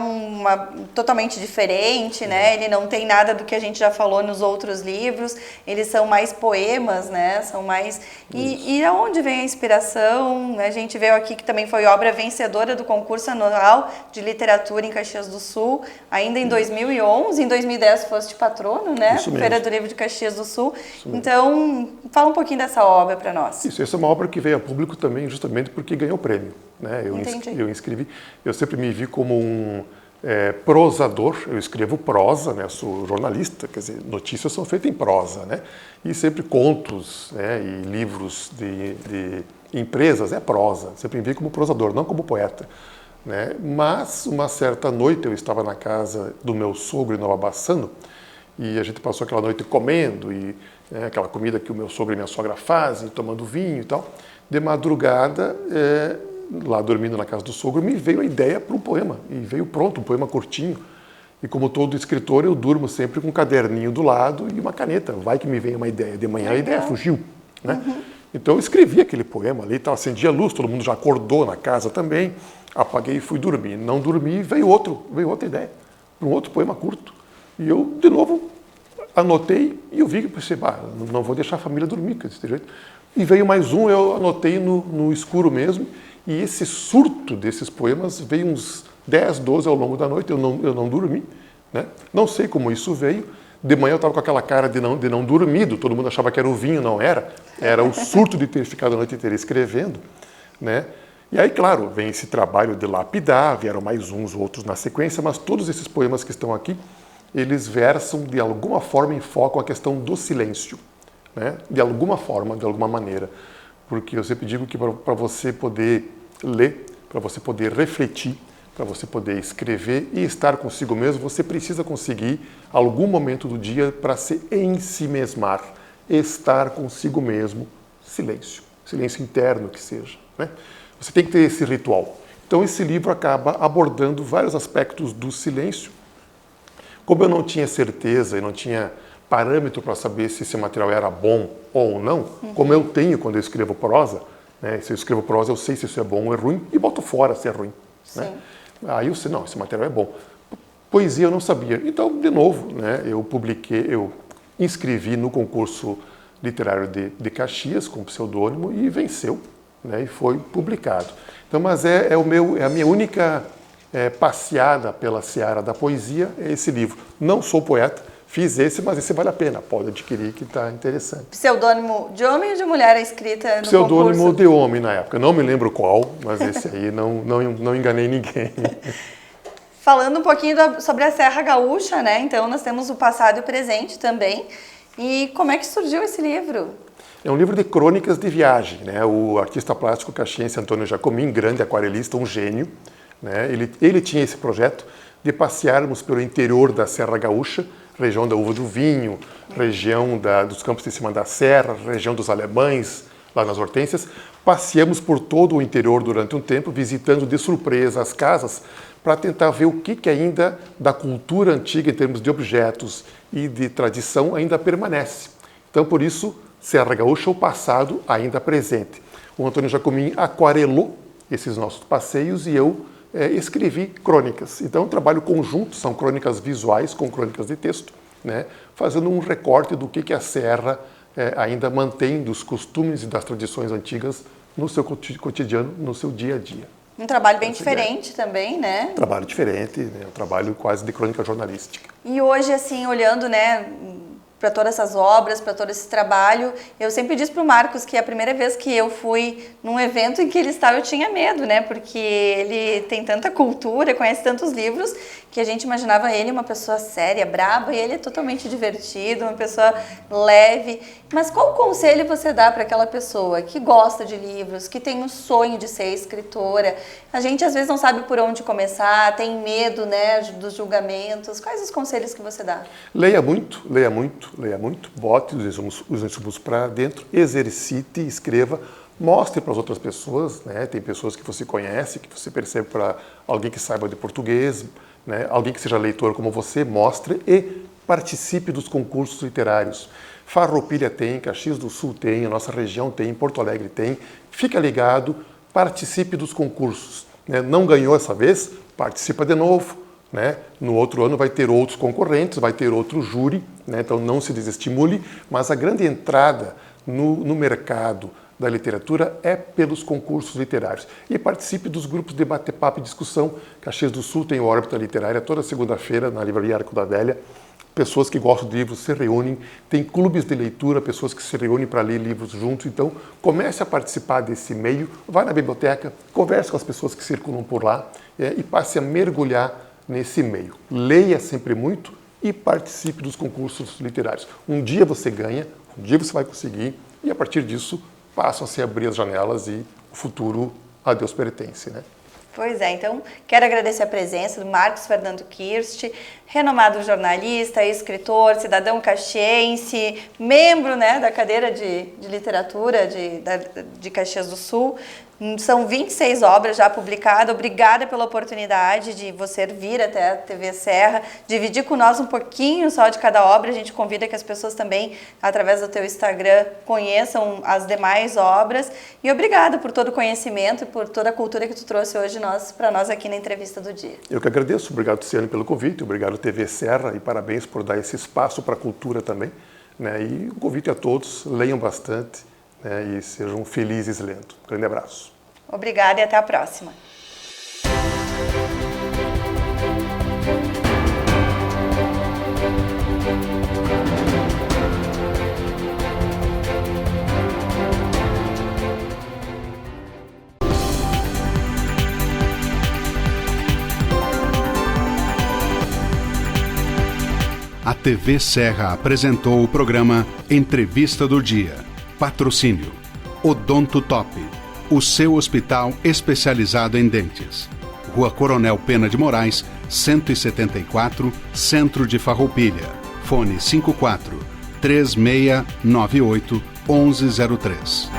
totalmente diferente, né? Ele não tem nada do que a gente já falou nos outros livros. Eles são mais poemas, né? São mais... E aonde vem a inspiração? A gente veio aqui que também foi obra vencedora do concurso anual de literatura em Caxias do Sul, ainda em 2011. Em 2010 foste patrono, né? Isso mesmo. Feira do Livro de Caxias do Sul. Então, fala um pouquinho dessa obra para nós. Isso, essa é uma obra que veio a público também justamente porque ganhou o prêmio. Né? Eu sempre me vi como um prosador, eu escrevo prosa, né? Sou jornalista, quer dizer, notícias são feitas em prosa, né? E sempre contos, né? E livros de empresas é prosa, sempre me vi como prosador, não como poeta. Né? Mas uma certa noite eu estava na casa do meu sogro em Nova Bassano e a gente passou aquela noite comendo, e aquela comida que o meu sogro e minha sogra fazem, tomando vinho e tal. De madrugada, lá dormindo na casa do sogro, me veio a ideia para um poema. E veio pronto, um poema curtinho. E como todo escritor, eu durmo sempre com um caderninho do lado e uma caneta. Vai que me vem uma ideia. De manhã a ideia fugiu. Né? Uhum. Então eu escrevi aquele poema ali, acendi a luz, todo mundo já acordou na casa também. Apaguei e fui dormir. Não dormi, veio outra ideia. Um outro poema curto. E eu, de novo, anotei e eu vi que pensei, não vou deixar a família dormir desse jeito. E veio mais um, eu anotei no escuro mesmo, e esse surto desses poemas veio uns 10, 12 ao longo da noite, eu não dormi, né? Não sei como isso veio, De manhã eu estava com aquela cara de não dormido, todo mundo achava que era o vinho, não era. Era o surto de ter ficado a noite inteira escrevendo, né? E aí, claro, vem esse trabalho de lapidar, vieram mais uns, outros na sequência, mas todos esses poemas que estão aqui, eles versam de alguma forma, enfocam a questão do silêncio, né? De alguma forma, de alguma maneira. Porque eu sempre digo que para você poder ler, para você poder refletir, para você poder escrever e estar consigo mesmo, você precisa conseguir algum momento do dia para se ensimesmar, estar consigo mesmo, silêncio interno que seja, né? Você tem que ter esse ritual. Então esse livro acaba abordando vários aspectos do silêncio. Como eu não tinha certeza e não tinha parâmetro para saber se esse material era bom ou não, como eu tenho quando eu escrevo prosa, né? Se eu escrevo prosa eu sei se isso é bom ou é ruim e boto fora se é ruim, né? Aí eu sei, não, esse material é bom. Poesia eu não sabia. Então, de novo, né, eu inscrevi no concurso literário de Caxias com pseudônimo e venceu, né, e foi publicado. Então, mas é a minha única passeada pela seara da poesia, é esse livro. Não sou poeta, fiz esse, mas esse vale a pena, pode adquirir que está interessante. Pseudônimo de homem ou de mulher a escrita no Pseudônimo concurso? de homem na época, não me lembro qual, mas esse aí não enganei ninguém. Falando um pouquinho sobre a Serra Gaúcha, né? Então nós temos o passado e o presente também. E como é que surgiu esse livro? É um livro de crônicas de viagem, né? O artista plástico caxiense Antônio Jacomin, grande aquarelista, um gênio, né? Ele tinha esse projeto de passearmos pelo interior da Serra Gaúcha, região da uva do vinho, região dos campos de cima da serra, região dos alemães, lá nas hortênsias. Passeamos por todo o interior durante um tempo, visitando de surpresa as casas, para tentar ver o que ainda da cultura antiga, em termos de objetos e de tradição, ainda permanece. Então, por isso, Serra Gaúcha, o passado ainda presente. O Antônio Jacomin aquarelou esses nossos passeios e eu escrevi crônicas. Então, é um trabalho conjunto, são crônicas visuais com crônicas de texto, né? Fazendo um recorte do que a Serra ainda mantém dos costumes e das tradições antigas no seu cotidiano, no seu dia a dia. Um trabalho bem diferente também, né? Um trabalho diferente, né? Um trabalho quase de crônica jornalística. E hoje, assim, olhando, né, para todas essas obras, para todo esse trabalho, eu sempre disse para o Marcos que a primeira vez que eu fui num evento em que ele estava, eu tinha medo, né? Porque ele tem tanta cultura, conhece tantos livros, que a gente imaginava ele uma pessoa séria, braba, e ele é totalmente divertido, uma pessoa leve. Mas qual conselho você dá para aquela pessoa que gosta de livros, que tem o sonho de ser escritora? A gente às vezes não sabe por onde começar, tem medo, né, dos julgamentos. Quais os conselhos que você dá? Leia muito, leia muito, leia muito, bote os insumos para dentro, exercite, escreva, mostre para as outras pessoas, né? Tem pessoas que você conhece, que você percebe para alguém que saiba de português, né? Alguém que seja leitor como você, mostre e participe dos concursos literários. Farroupilha tem, Caxias do Sul tem, a nossa região tem, Porto Alegre tem. Fica ligado, participe dos concursos, né? Não ganhou essa vez, participa de novo, né? No outro ano vai ter outros concorrentes, vai ter outro júri, né? Então não se desestimule, mas a grande entrada no mercado da literatura é pelos concursos literários. E participe dos grupos de bate-papo e discussão. Caxias do Sul tem Órbita Literária toda segunda-feira na Livraria Arco da Velha. Pessoas que gostam de livros se reúnem, tem clubes de leitura, pessoas que se reúnem para ler livros juntos. Então, comece a participar desse meio, vá na biblioteca, converse com as pessoas que circulam por lá e passe a mergulhar nesse meio. Leia sempre muito e participe dos concursos literários. Um dia você ganha, um dia você vai conseguir e a partir disso passam a se abrir as janelas e o futuro a Deus pertence, né? Pois é, então quero agradecer a presença do Marcos Fernando Kirst, renomado jornalista, escritor, cidadão caxiense, membro, né, da cadeira de literatura de Caxias do Sul. São 26 obras já publicadas. Obrigada pela oportunidade de você vir até a TV Serra, dividir com nós um pouquinho só de cada obra. A gente convida que as pessoas também, através do teu Instagram, conheçam as demais obras. E obrigada por todo o conhecimento e por toda a cultura que tu trouxe hoje para nós aqui na Entrevista do Dia. Eu que agradeço. Obrigado, Luciano, pelo convite. Obrigado, TV Serra, e parabéns por dar esse espaço para a cultura também, né? E um convite a todos, leiam bastante, né? E sejam felizes lendo. Um grande abraço. Obrigada e até a próxima. A TV Serra apresentou o programa Entrevista do Dia. Patrocínio Odonto Top, o seu hospital especializado em dentes. Rua Coronel Pena de Moraes, 174, Centro de Farroupilha. Fone 54 3698 1103.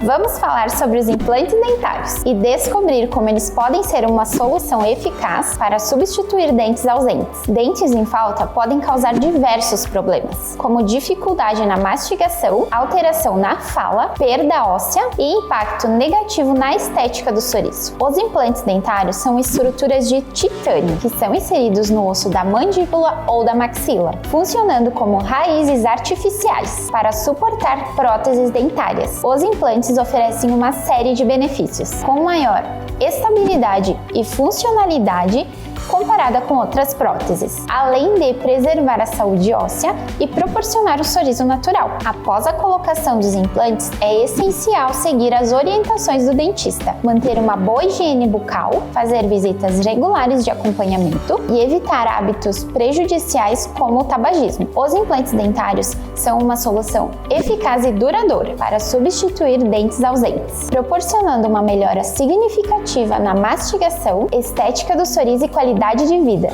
Vamos falar sobre os implantes dentários e descobrir como eles podem ser uma solução eficaz para substituir dentes ausentes. Dentes em falta podem causar diversos problemas, como dificuldade na mastigação, alteração na fala, perda óssea e impacto negativo na estética do sorriso. Os implantes dentários são estruturas de titânio que são inseridos no osso da mandíbula ou da maxila, funcionando como raízes artificiais para suportar próteses dentárias. Os implantes oferecem uma série de benefícios, com maior estabilidade e funcionalidade comparada com outras próteses, além de preservar a saúde óssea e proporcionar o sorriso natural. Após a colocação dos implantes, é essencial seguir as orientações do dentista, manter uma boa higiene bucal, fazer visitas regulares de acompanhamento e evitar hábitos prejudiciais como o tabagismo. Os implantes dentários são uma solução eficaz e duradoura para substituir dentes ausentes, proporcionando uma melhora significativa na mastigação, estética do sorriso e qualidade de vida.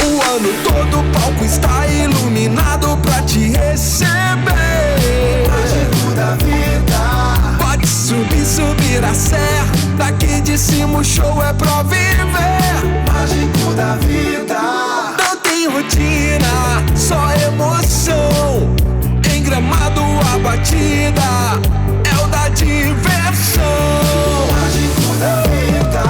O ano todo o palco está iluminado pra te receber. Mágico da vida. Pode subir a serra. Daqui de cima o show é pra viver. Mágico da vida. Não tem rotina, só emoção. Em Gramado a batida é o da diversão. Mágico da vida.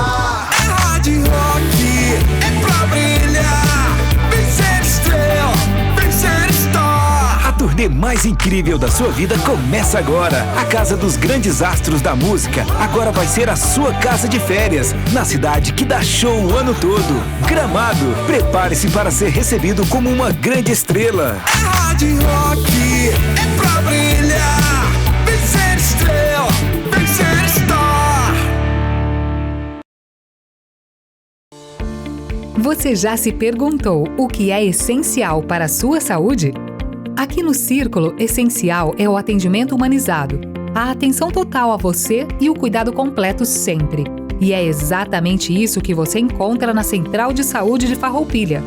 É hard rock, é pra brilhar. Vem ser estrela, vem ser star. A turnê mais incrível da sua vida começa agora. A Casa dos Grandes Astros da Música agora vai ser a sua casa de férias, na cidade que dá show o ano todo. Gramado, prepare-se para ser recebido como uma grande estrela. É hard rock, é pra brilhar. Vem ser estrela, vem ser star. Você já se perguntou o que é essencial para a sua saúde? Aqui no Círculo, essencial é o atendimento humanizado, a atenção total a você e o cuidado completo sempre. E é exatamente isso que você encontra na Central de Saúde de Farroupilha.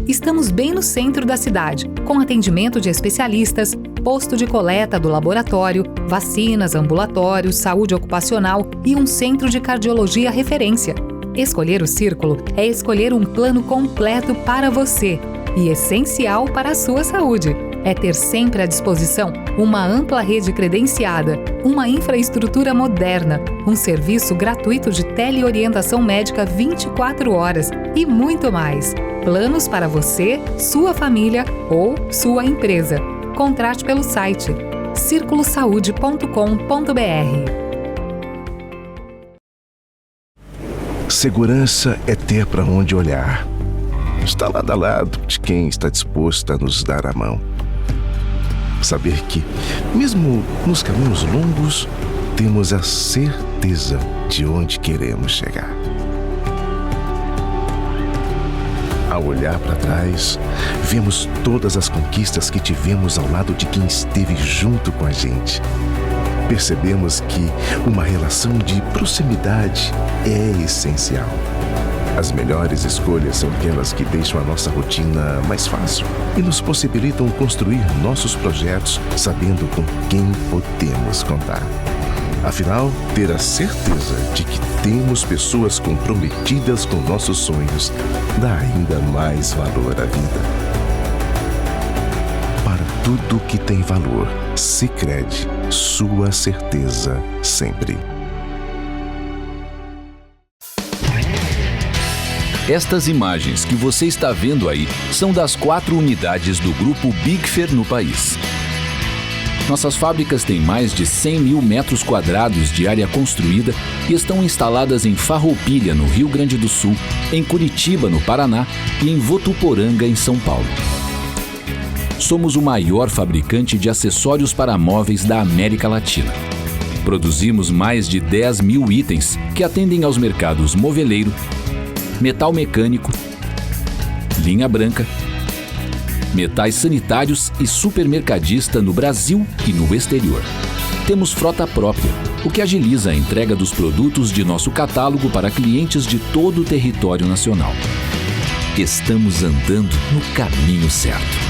Estamos bem no centro da cidade, com atendimento de especialistas, posto de coleta do laboratório, vacinas, ambulatórios, saúde ocupacional e um centro de cardiologia referência. Escolher o Círculo é escolher um plano completo para você e essencial para a sua saúde. É ter sempre à disposição uma ampla rede credenciada, uma infraestrutura moderna, um serviço gratuito de teleorientação médica 24 horas e muito mais. Planos para você, sua família ou sua empresa. Contrate pelo site circulosaude.com.br. Segurança é ter para onde olhar. Está lado a lado de quem está disposto a nos dar a mão. Saber que, mesmo nos caminhos longos, temos a certeza de onde queremos chegar. Ao olhar para trás, vemos todas as conquistas que tivemos ao lado de quem esteve junto com a gente. Percebemos que uma relação de proximidade é essencial. As melhores escolhas são aquelas que deixam a nossa rotina mais fácil e nos possibilitam construir nossos projetos sabendo com quem podemos contar. Afinal, ter a certeza de que temos pessoas comprometidas com nossos sonhos dá ainda mais valor à vida. Para tudo que tem valor, Sicredi, sua certeza sempre. Estas imagens que você está vendo aí são das 4 unidades do Grupo Bigfer no país. Nossas fábricas têm mais de 100 mil metros quadrados de área construída e estão instaladas em Farroupilha, no Rio Grande do Sul, em Curitiba, no Paraná e em Votuporanga, em São Paulo. Somos o maior fabricante de acessórios para móveis da América Latina. Produzimos mais de 10 mil itens que atendem aos mercados moveleiro, metal mecânico, linha branca, metais sanitários e supermercadista no Brasil e no exterior. Temos frota própria, o que agiliza a entrega dos produtos de nosso catálogo para clientes de todo o território nacional. Estamos andando no caminho certo.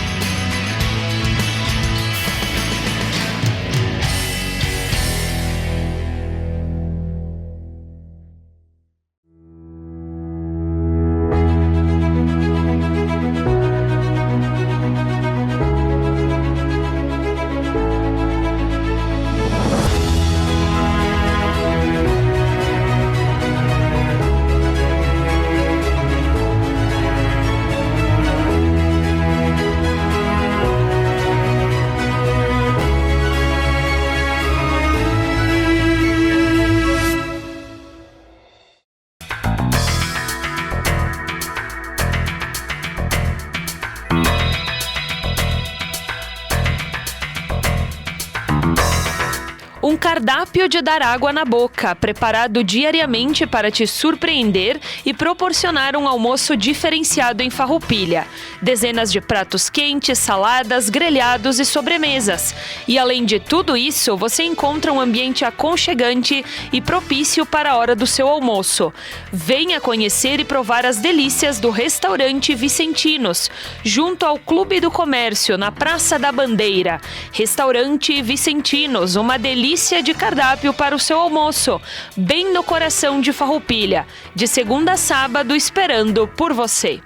Um cardápio de dar água na boca, preparado diariamente para te surpreender e proporcionar um almoço diferenciado em Farroupilha. Dezenas de pratos quentes, saladas, grelhados e sobremesas. E além de tudo isso, você encontra um ambiente aconchegante e propício para a hora do seu almoço. Venha conhecer e provar as delícias do restaurante Vicentinos, junto ao Clube do Comércio, na Praça da Bandeira. Restaurante Vicentinos, uma delícia de cardápio para o seu almoço, bem no coração de Farroupilha, de segunda a sábado, esperando por você.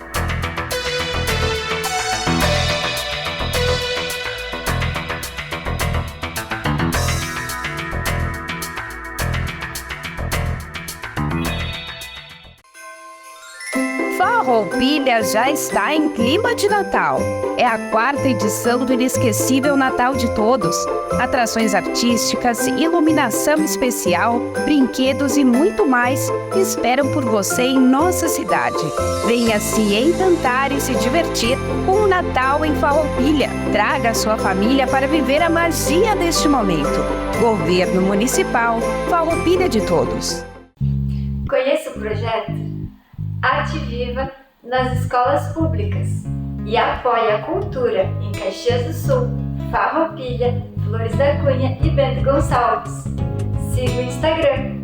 Farroupilha já está em clima de Natal. É a 4ª edição do inesquecível Natal de Todos. Atrações artísticas, iluminação especial, brinquedos e muito mais esperam por você em nossa cidade. Venha se encantar e se divertir com o Natal em Farroupilha. Traga a sua família para viver a magia deste momento. Governo Municipal, Farroupilha de Todos. Conheça o projeto Arte Viva nas escolas públicas e apoie a cultura em Caxias do Sul, Farroupilha, Flores da Cunha e Bento Gonçalves. Siga o Instagram